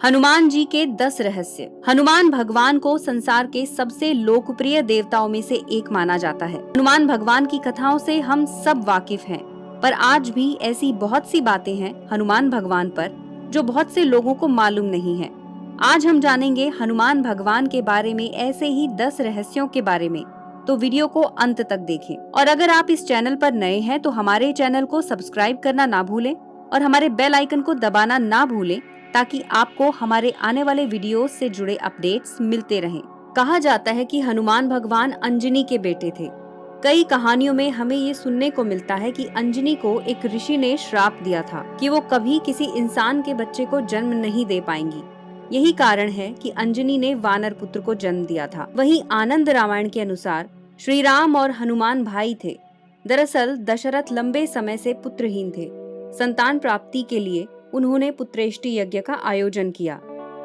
हनुमान जी के 10 रहस्य। हनुमान भगवान को संसार के सबसे लोकप्रिय देवताओं में से एक माना जाता है। हनुमान भगवान की कथाओं से हम सब वाकिफ हैं, पर आज भी ऐसी बहुत सी बातें हैं हनुमान भगवान पर जो बहुत से लोगों को मालूम नहीं है। आज हम जानेंगे हनुमान भगवान के बारे में ऐसे ही 10 रहस्यों के बारे में, तो वीडियो को अंत तक देखें। और अगर आप इस चैनल पर नए हैं तो हमारे चैनल को सब्सक्राइब करना ना भूलें और हमारे बेल आइकन को दबाना ना भूलें, ताकि आपको हमारे आने वाले वीडियोस से जुड़े अपडेट्स मिलते रहें। कहा जाता है कि हनुमान भगवान अंजनी के बेटे थे। कई कहानियों में हमें ये सुनने को मिलता है कि अंजनी को एक ऋषि ने श्राप दिया था कि वो कभी किसी इंसान के बच्चे को जन्म नहीं दे पाएंगी। यही कारण है कि अंजनी ने वानर पुत्र को जन्म दिया था। वहीं आनंद रामायण के अनुसार श्री राम और हनुमान भाई थे। दरअसल दशरथ लंबे समय से पुत्रहीन थे। संतान प्राप्ति के लिए उन्होंने पुत्रेष्टि यज्ञ का आयोजन किया।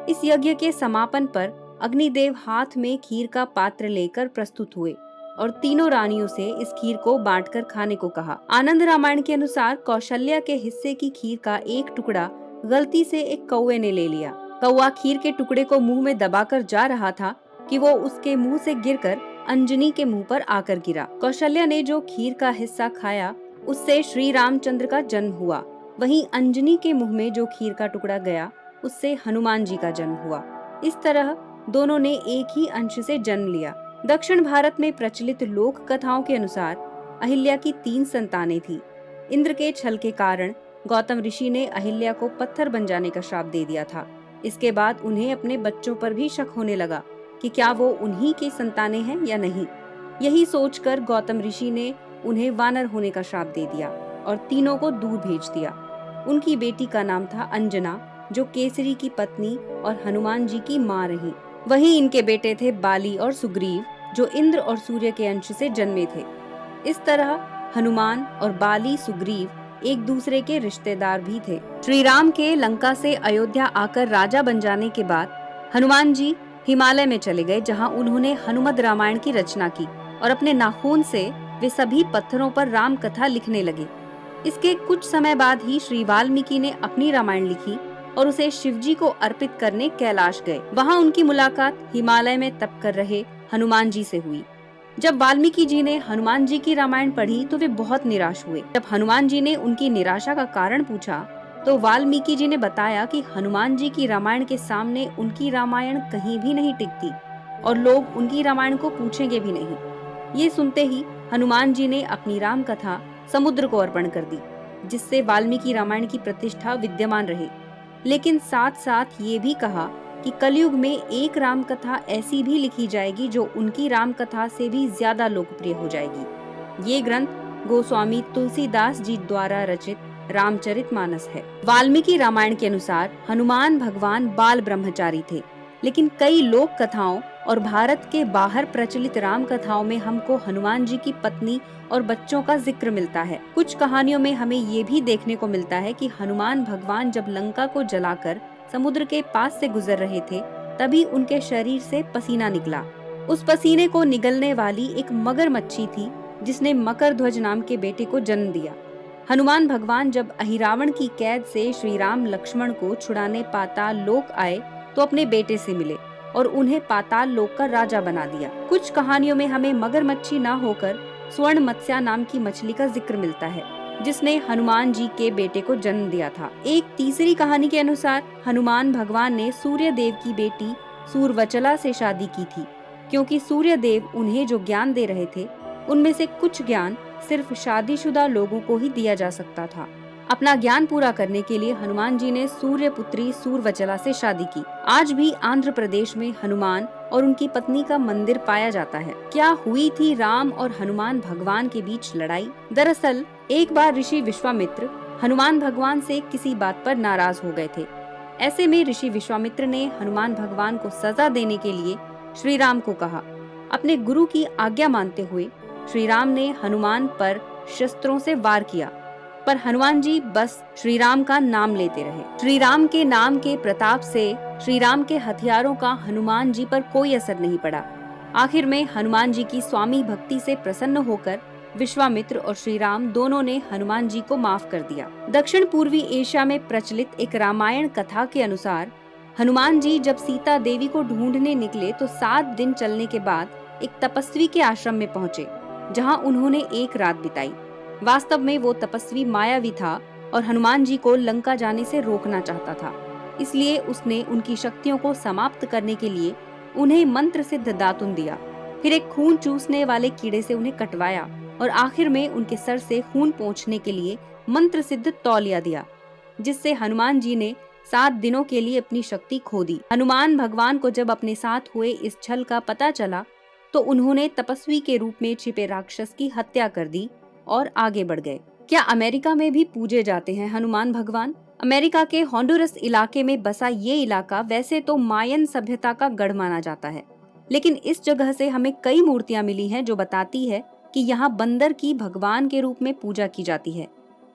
इस यज्ञ के समापन पर अग्निदेव हाथ में खीर का पात्र लेकर प्रस्तुत हुए और तीनों रानियों से इस खीर को बांटकर खाने को कहा। आनंद रामायण के अनुसार कौशल्या के हिस्से की खीर का एक टुकड़ा गलती से एक कौवे ने ले लिया। कौवा खीर के टुकड़े को मुंह में दबाकर जा रहा था कि वो उसके मुंह से गिरकर अंजनी के मुंह पर आकर गिरा। कौशल्या ने जो खीर का हिस्सा खाया उससे श्री रामचंद्र का जन्म हुआ। वहीं अंजनी के मुंह में जो खीर का टुकड़ा गया उससे हनुमान जी का जन्म हुआ। इस तरह दोनों ने एक ही अंश से जन्म लिया। दक्षिण भारत में प्रचलित लोक कथाओं के अनुसार अहिल्या की 3 संतानें थी। इंद्र के छल के कारण गौतम ऋषि ने अहिल्या को पत्थर बन जाने का श्राप दे दिया था। इसके बाद उन्हें अपने बच्चों पर भी शक होने लगा कि क्या वो उन्हीं की संतानें हैं या नहीं। यही सोचकर गौतम ऋषि ने उन्हें वानर होने का श्राप दे दिया और तीनों को दूर भेज दिया। उनकी बेटी का नाम था अंजना, जो केसरी की पत्नी और हनुमान जी की मां रही। वहीं इनके बेटे थे बाली और सुग्रीव, जो इंद्र और सूर्य के अंश से जन्मे थे। इस तरह हनुमान और बाली सुग्रीव एक दूसरे के रिश्तेदार भी थे। श्री राम के लंका से अयोध्या आकर राजा बन जाने के बाद हनुमान जी हिमालय में चले गए, जहां उन्होंने हनुमद रामायण की रचना की और अपने नाखून से वे सभी पत्थरों पर राम कथा लिखने लगे। इसके कुछ समय बाद ही श्री वाल्मीकि ने अपनी रामायण लिखी और उसे शिवजी को अर्पित करने कैलाश गए। वहां उनकी मुलाकात हिमालय में तप कर रहे हनुमान जी से हुई। जब वाल्मीकि जी ने हनुमान जी की रामायण पढ़ी तो वे बहुत निराश हुए। जब हनुमान जी ने उनकी निराशा का कारण पूछा तो वाल्मीकि जी ने बताया कि हनुमान जी की रामायण के सामने उनकी रामायण कहीं भी नहीं टिकती और लोग उनकी रामायण को पूछेंगे भी नहीं। ये सुनते ही हनुमान जी ने अपनी राम कथा समुद्र को अर्पण कर दी, जिससे वाल्मीकि रामायण की प्रतिष्ठा विद्यमान रहे। लेकिन साथ साथ ये भी कहा कि कलयुग में एक राम कथा ऐसी भी लिखी जाएगी जो उनकी राम कथा से भी ज्यादा लोकप्रिय हो जाएगी। ये ग्रंथ गोस्वामी तुलसीदास जी द्वारा रचित रामचरितमानस है। वाल्मीकि रामायण के अनुसार हनुमान भगवान बाल ब्रह्मचारी थे, लेकिन कई लोक कथाओं और भारत के बाहर प्रचलित राम कथाओं में हमको हनुमान जी की पत्नी और बच्चों का जिक्र मिलता है। कुछ कहानियों में हमें ये भी देखने को मिलता है कि हनुमान भगवान जब लंका को जलाकर समुद्र के पास से गुजर रहे थे, तभी उनके शरीर से पसीना निकला। उस पसीने को निगलने वाली एक मगरमच्छी थी, जिसने मकर ध्वज नाम के बेटे को जन्म दिया। हनुमान भगवान जब अहिरावण की कैद से श्री राम लक्ष्मण को छुड़ाने पाताल लोक आए तो अपने बेटे से मिले और उन्हें पाताल लोक का राजा बना दिया। कुछ कहानियों में हमें मगरमच्छी न होकर स्वर्ण मत्स्या नाम की मछली का जिक्र मिलता है, जिसने हनुमान जी के बेटे को जन्म दिया था। एक तीसरी कहानी के अनुसार हनुमान भगवान ने सूर्य देव की बेटी सूरवचला से शादी की थी, क्योंकि सूर्य देव उन्हें जो ज्ञान दे रहे थे उनमें से कुछ ज्ञान सिर्फ शादीशुदा लोगों को ही दिया जा सकता था। अपना ज्ञान पूरा करने के लिए हनुमान जी ने सूर्य पुत्री सूरवचला से शादी की। आज भी आंध्र प्रदेश में हनुमान और उनकी पत्नी का मंदिर पाया जाता है। क्या हुई थी राम और हनुमान भगवान के बीच लड़ाई? दरअसल एक बार ऋषि विश्वामित्र हनुमान भगवान से किसी बात पर नाराज हो गए थे। ऐसे में ऋषि विश्वामित्र ने हनुमान भगवान को सजा देने के लिए श्री राम को कहा। अपने गुरु की आज्ञा मानते हुए श्री राम ने हनुमान पर शस्त्रों से वार किया, पर हनुमान जी बस श्री राम का नाम लेते रहे। श्री राम के नाम के प्रताप से श्री राम के हथियारों का हनुमान जी पर कोई असर नहीं पड़ा। आखिर में हनुमान जी की स्वामी भक्ति से प्रसन्न होकर विश्वामित्र और श्री राम दोनों ने हनुमान जी को माफ कर दिया। दक्षिण पूर्वी एशिया में प्रचलित एक रामायण कथा के अनुसार हनुमान जी जब सीता देवी को ढूंढने निकले तो 7 दिन चलने के बाद एक तपस्वी के आश्रम में पहुंचे, जहां उन्होंने एक रात बिताई। वास्तव में वो तपस्वी मायावी था और हनुमान जी को लंका जाने से रोकना चाहता था। इसलिए उसने उनकी शक्तियों को समाप्त करने के लिए उन्हें मंत्र सिद्ध दातुन दिया, फिर एक खून चूसने वाले कीड़े से उन्हें कटवाया और आखिर में उनके सर से खून पोंछने के लिए मंत्र सिद्ध तौलिया दिया, जिससे हनुमान जी ने 7 दिनों के लिए अपनी शक्ति खो दी। हनुमान भगवान को जब अपने साथ हुए इस छल का पता चला तो उन्होंने तपस्वी के रूप में छिपे राक्षस की हत्या कर दी और आगे बढ़ गए। क्या अमेरिका में भी पूजे जाते हैं हनुमान भगवान? अमेरिका के होंडुरस इलाके में बसा ये इलाका वैसे तो मायन सभ्यता का गढ़ माना जाता है, लेकिन इस जगह से हमें कई मूर्तियां मिली हैं जो बताती है कि यहाँ बंदर की भगवान के रूप में पूजा की जाती है।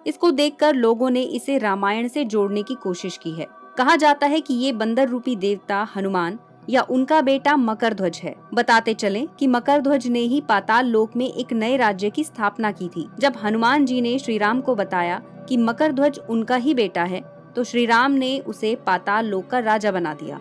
इसको देखकर लोगों ने इसे रामायण से जोड़ने की कोशिश की है। कहा जाता है कि ये बंदर रूपी देवता हनुमान या उनका बेटा मकरध्वज है। बताते चलें कि मकरध्वज ने ही पाताल लोक में एक नए राज्य की स्थापना की थी। जब हनुमान जी ने श्री राम को बताया कि मकरध्वज उनका ही बेटा है, तो श्री राम ने उसे पाताल लोक का राजा बना दिया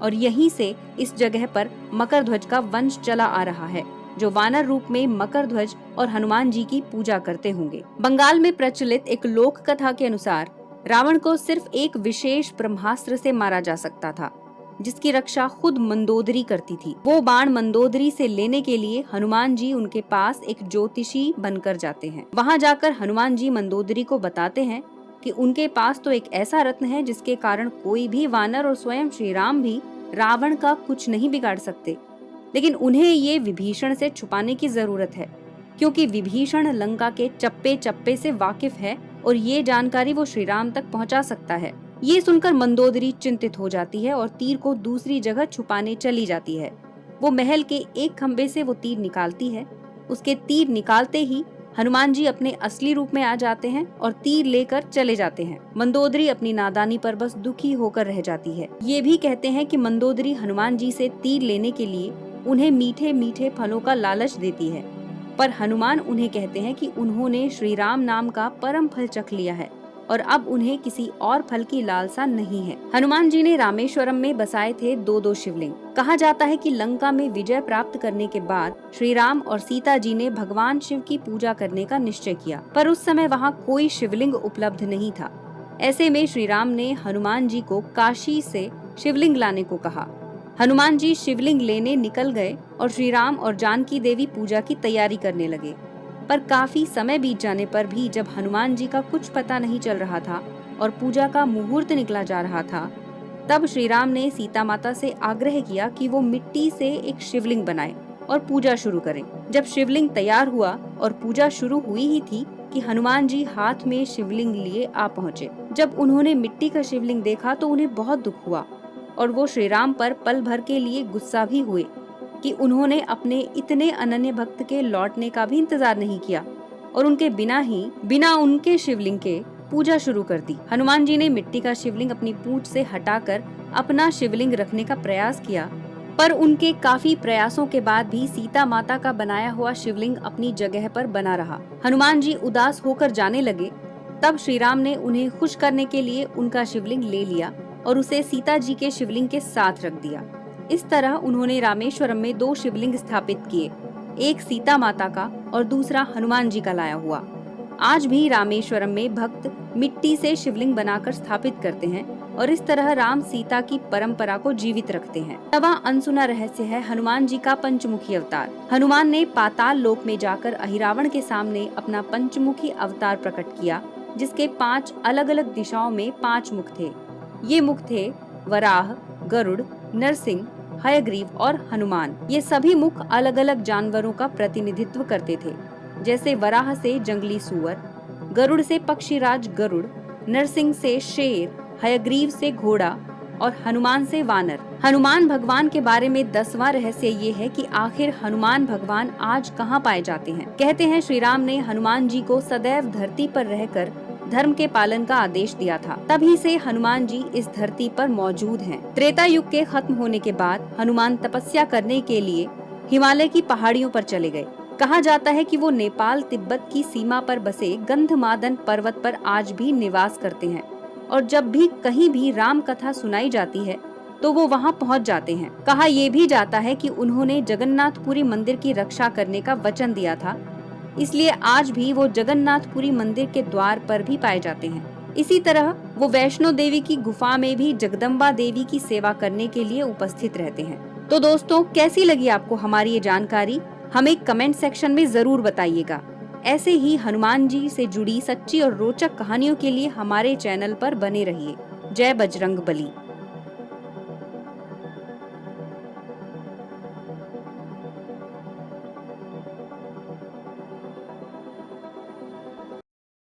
और यहीं से इस जगह पर मकरध्वज का वंश चला आ रहा है, जो वानर रूप में मकरध्वज और हनुमान जी की पूजा करते होंगे। बंगाल में प्रचलित एक लोक कथा के अनुसार रावण को सिर्फ एक विशेष ब्रह्मास्त्र से मारा जा सकता था, जिसकी रक्षा खुद मंदोदरी करती थी। वो बाण मंदोदरी से लेने के लिए हनुमान जी उनके पास एक ज्योतिषी बनकर जाते हैं। वहां जाकर हनुमान जी मंदोदरी को बताते हैं कि उनके पास तो एक ऐसा रत्न है जिसके कारण कोई भी वानर और स्वयं श्री राम भी रावण का कुछ नहीं बिगाड़ सकते, लेकिन उन्हें ये विभीषण से छुपाने की जरूरत है, क्योंकि विभीषण लंका के चप्पे चप्पे से वाकिफ है और ये जानकारी वो श्री राम तक पहुंचा सकता है। ये सुनकर मंदोदरी चिंतित हो जाती है और तीर को दूसरी जगह छुपाने चली जाती है। वो महल के एक खंबे से वो तीर निकालती है। उसके तीर निकालते ही हनुमान जी अपने असली रूप में आ जाते हैं और तीर लेकर चले जाते हैं। मंदोदरी अपनी नादानी पर बस दुखी होकर रह जाती है। ये भी कहते हैं कि मंदोदरी हनुमान जी से तीर लेने के लिए उन्हें मीठे मीठे फलों का लालच देती है, पर हनुमान उन्हें कहते हैं कि उन्होंने श्री राम नाम का परम फल चख लिया है और अब उन्हें किसी और फल की लालसा नहीं है। हनुमान जी ने रामेश्वरम में बसाए थे 2 शिवलिंग। कहा जाता है कि लंका में विजय प्राप्त करने के बाद श्री राम और सीता जी ने भगवान शिव की पूजा करने का निश्चय किया, पर उस समय वहाँ कोई शिवलिंग उपलब्ध नहीं था। ऐसे में श्री राम ने हनुमान जी को काशी से शिवलिंग लाने को कहा। हनुमान जी शिवलिंग लेने निकल गए और श्री राम और जानकी देवी पूजा की तैयारी करने लगे, पर काफी समय बीत जाने पर भी जब हनुमान जी का कुछ पता नहीं चल रहा था और पूजा का मुहूर्त निकला जा रहा था, तब श्री राम ने सीता माता से आग्रह किया कि वो मिट्टी से एक शिवलिंग बनाए और पूजा शुरू करें। जब शिवलिंग तैयार हुआ और पूजा शुरू हुई ही थी कि हनुमान जी हाथ में शिवलिंग लिए आ पहुँचे। जब उन्होंने मिट्टी का शिवलिंग देखा तो उन्हें बहुत दुख हुआ और वो श्री राम पर पल भर के लिए गुस्सा भी हुए कि उन्होंने अपने इतने अनन्य भक्त के लौटने का भी इंतजार नहीं किया और उनके बिना उनके शिवलिंग के पूजा शुरू कर दी। हनुमान जी ने मिट्टी का शिवलिंग अपनी पूंछ से हटाकर अपना शिवलिंग रखने का प्रयास किया, पर उनके काफी प्रयासों के बाद भी सीता माता का बनाया हुआ शिवलिंग अपनी जगह पर बना रहा। हनुमान जी उदास होकर जाने लगे। तब श्री राम ने उन्हें खुश करने के लिए उनका शिवलिंग ले लिया और उसे सीता जी के शिवलिंग के साथ रख दिया। इस तरह उन्होंने रामेश्वरम में 2 शिवलिंग स्थापित किए, एक सीता माता का और दूसरा हनुमान जी का लाया हुआ। आज भी रामेश्वरम में भक्त मिट्टी से शिवलिंग बनाकर स्थापित करते हैं और इस तरह राम सीता की परंपरा को जीवित रखते हैं। तवा अनसुना रहस्य है हनुमान जी का पंचमुखी अवतार। हनुमान ने पाताल लोक में जाकर अहिरावण के सामने अपना पंचमुखी अवतार प्रकट किया, जिसके 5 अलग अलग दिशाओं में 5 मुख थे। ये मुख थे वराह, गरुड़, नरसिंह, हयग्रीव और हनुमान। ये सभी मुख अलग अलग जानवरों का प्रतिनिधित्व करते थे, जैसे वराह से जंगली सुअर, गरुड़ से पक्षीराज गरुड़, नरसिंह से शेर, हयग्रीव से घोड़ा और हनुमान से वानर। हनुमान भगवान के बारे में 10वां रहस्य ये है कि आखिर हनुमान भगवान आज कहाँ पाए जाते हैं। कहते हैं श्री राम ने हनुमान जी को सदैव धरती पर रहकर धर्म के पालन का आदेश दिया था, तभी से हनुमान जी इस धरती पर मौजूद हैं। त्रेता युग के खत्म होने के बाद हनुमान तपस्या करने के लिए हिमालय की पहाड़ियों पर चले गए। कहा जाता है कि वो नेपाल तिब्बत की सीमा पर बसे गंधमादन पर्वत पर आज भी निवास करते हैं और जब भी कहीं भी राम कथा सुनाई जाती है तो वो वहाँ पहुँच जाते हैं। कहा यह भी जाता है कि उन्होंने जगन्नाथपुरी मंदिर की रक्षा करने का वचन दिया था, इसलिए आज भी वो जगन्नाथपुरी मंदिर के द्वार पर भी पाए जाते हैं। इसी तरह वो वैष्णो देवी की गुफा में भी जगदम्बा देवी की सेवा करने के लिए उपस्थित रहते हैं। तो दोस्तों, कैसी लगी आपको हमारी ये जानकारी? हमें कमेंट सेक्शन में जरूर बताइएगा। ऐसे ही हनुमान जी से जुड़ी सच्ची और रोचक कहानियों के लिए हमारे चैनल पर बने रहिए। जय बजरंग बली।